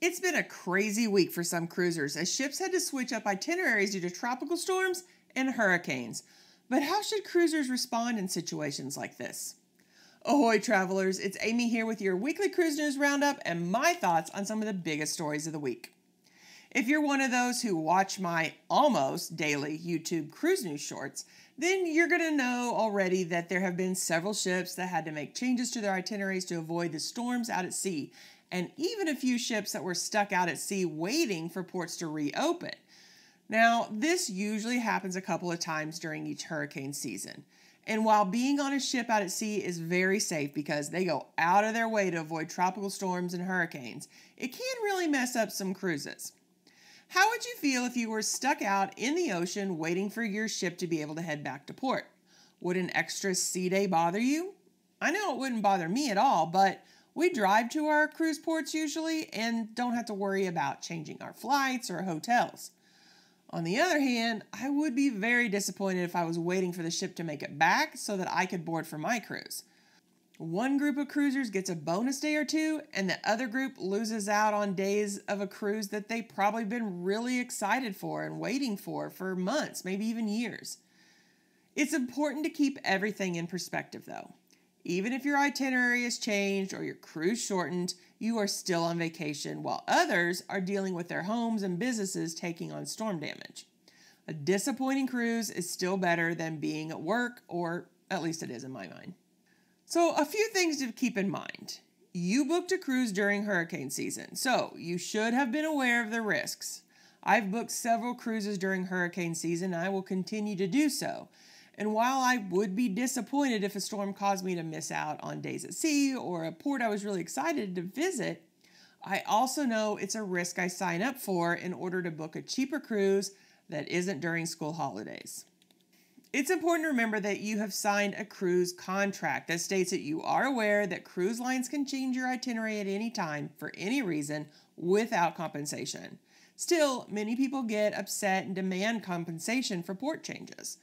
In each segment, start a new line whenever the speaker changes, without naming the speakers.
It's been a crazy week for some cruisers as ships had to switch up itineraries due to tropical storms and hurricanes. But how should cruisers respond in situations like this? Ahoy travelers, it's Amy here with your weekly Cruise News Roundup and my thoughts on some of the biggest stories of the week. If you're one of those who watch my almost daily YouTube Cruise News shorts, then you're going to know already that there have been several ships that had to make changes to their itineraries to avoid the storms out at sea, and even a few ships that were stuck out at sea waiting for ports to reopen. Now, this usually happens a couple of times during each hurricane season. And while being on a ship out at sea is very safe because they go out of their way to avoid tropical storms and hurricanes, it can really mess up some cruises. How would you feel if you were stuck out in the ocean waiting for your ship to be able to head back to port? Would an extra sea day bother you? I know it wouldn't bother me at all, but we drive to our cruise ports usually and don't have to worry about changing our flights or hotels. On the other hand, I would be very disappointed if I was waiting for the ship to make it back so that I could board for my cruise. One group of cruisers gets a bonus day or two, and the other group loses out on days of a cruise that they've probably been really excited for and waiting for months, maybe even years. It's important to keep everything in perspective though. Even if your itinerary has changed or your cruise shortened, you are still on vacation while others are dealing with their homes and businesses taking on storm damage. A disappointing cruise is still better than being at work, or at least it is in my mind. So a few things to keep in mind. You booked a cruise during hurricane season, so you should have been aware of the risks. I've booked several cruises during hurricane season and I will continue to do so. And while I would be disappointed if a storm caused me to miss out on days at sea or a port I was really excited to visit, I also know it's a risk I sign up for in order to book a cheaper cruise that isn't during school holidays. It's important to remember that you have signed a cruise contract that states that you are aware that cruise lines can change your itinerary at any time for any reason without compensation. Still, many people get upset and demand compensation for port changes.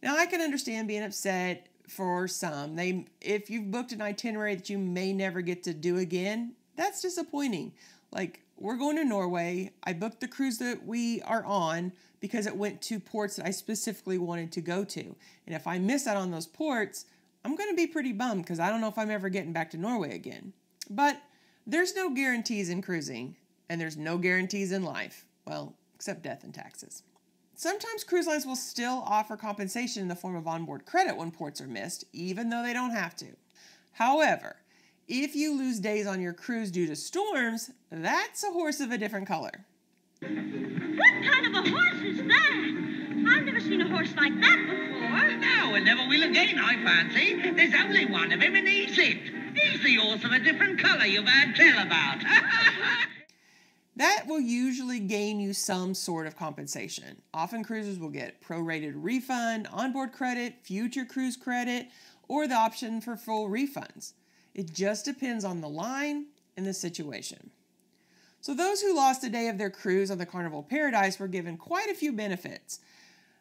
Now, I can understand being upset for some. If you've booked an itinerary that you may never get to do again, that's disappointing. Like, we're going to Norway. I booked the cruise that we are on because it went to ports that I specifically wanted to go to. And if I miss out on those ports, I'm going to be pretty bummed because I don't know if I'm ever getting back to Norway again. But there's no guarantees in cruising, and there's no guarantees in life. Well, except death and taxes. Sometimes cruise lines will still offer compensation in the form of onboard credit when ports are missed, even though they don't have to. However, if you lose days on your cruise due to storms, that's a horse of a different color.
What kind of a horse is that? I've never seen a horse like that before.
No, and never will again, I fancy. There's only one of him and he's it. He's the horse of a different colour you've heard tell about.
That will usually gain you some sort of compensation. Often cruisers will get prorated refund, onboard credit, future cruise credit, or the option for full refunds. It just depends on the line and the situation. So those who lost a day of their cruise on the Carnival Paradise were given quite a few benefits.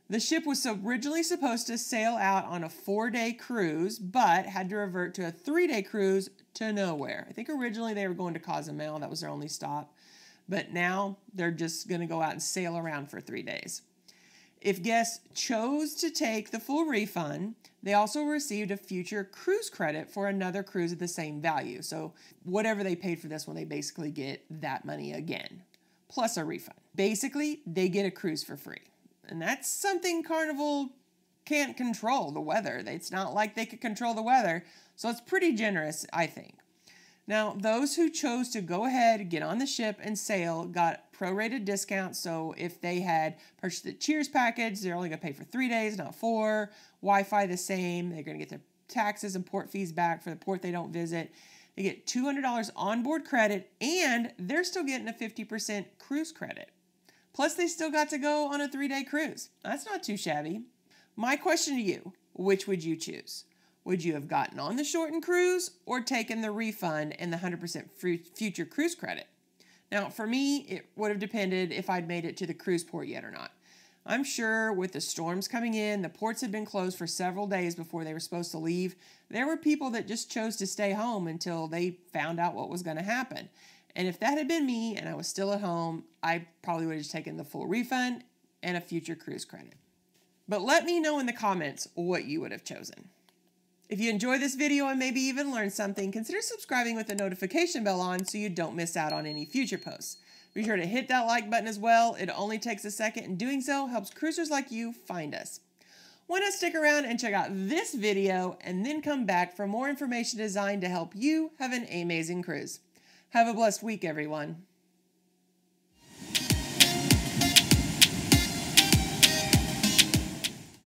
The ship was originally supposed to sail out on a 4-day cruise, but had to revert to a 3-day cruise to nowhere. I think originally they were going to Cozumel, that was their only stop. But now they're just going to go out and sail around for 3 days. If guests chose to take the full refund, they also received a future cruise credit for another cruise at the same value. So whatever they paid for this one, they basically get that money again, plus a refund. Basically, they get a cruise for free. And that's something Carnival can't control, the weather. It's not like they could control the weather, so it's pretty generous, I think. Now, those who chose to go ahead, get on the ship, and sail got prorated discounts. So if they had purchased the Cheers package, they're only going to pay for 3 days, not 4. Wi-Fi the same. They're going to get their taxes and port fees back for the port they don't visit. They get $200 onboard credit, and they're still getting a 50% cruise credit. Plus, they still got to go on a 3-day cruise. That's not too shabby. My question to you, which would you choose? Would you have gotten on the shortened cruise or taken the refund and the 100% future cruise credit? Now, for me, it would have depended if I'd made it to the cruise port yet or not. I'm sure with the storms coming in, the ports had been closed for several days before they were supposed to leave. There were people that just chose to stay home until they found out what was going to happen. And if that had been me and I was still at home, I probably would have just taken the full refund and a future cruise credit. But let me know in the comments what you would have chosen. If you enjoyed this video and maybe even learned something, consider subscribing with the notification bell on so you don't miss out on any future posts. Be sure to hit that like button as well. It only takes a second, and doing so helps cruisers like you find us. Why not stick around and check out this video and then come back for more information designed to help you have an amazing cruise. Have a blessed week, everyone.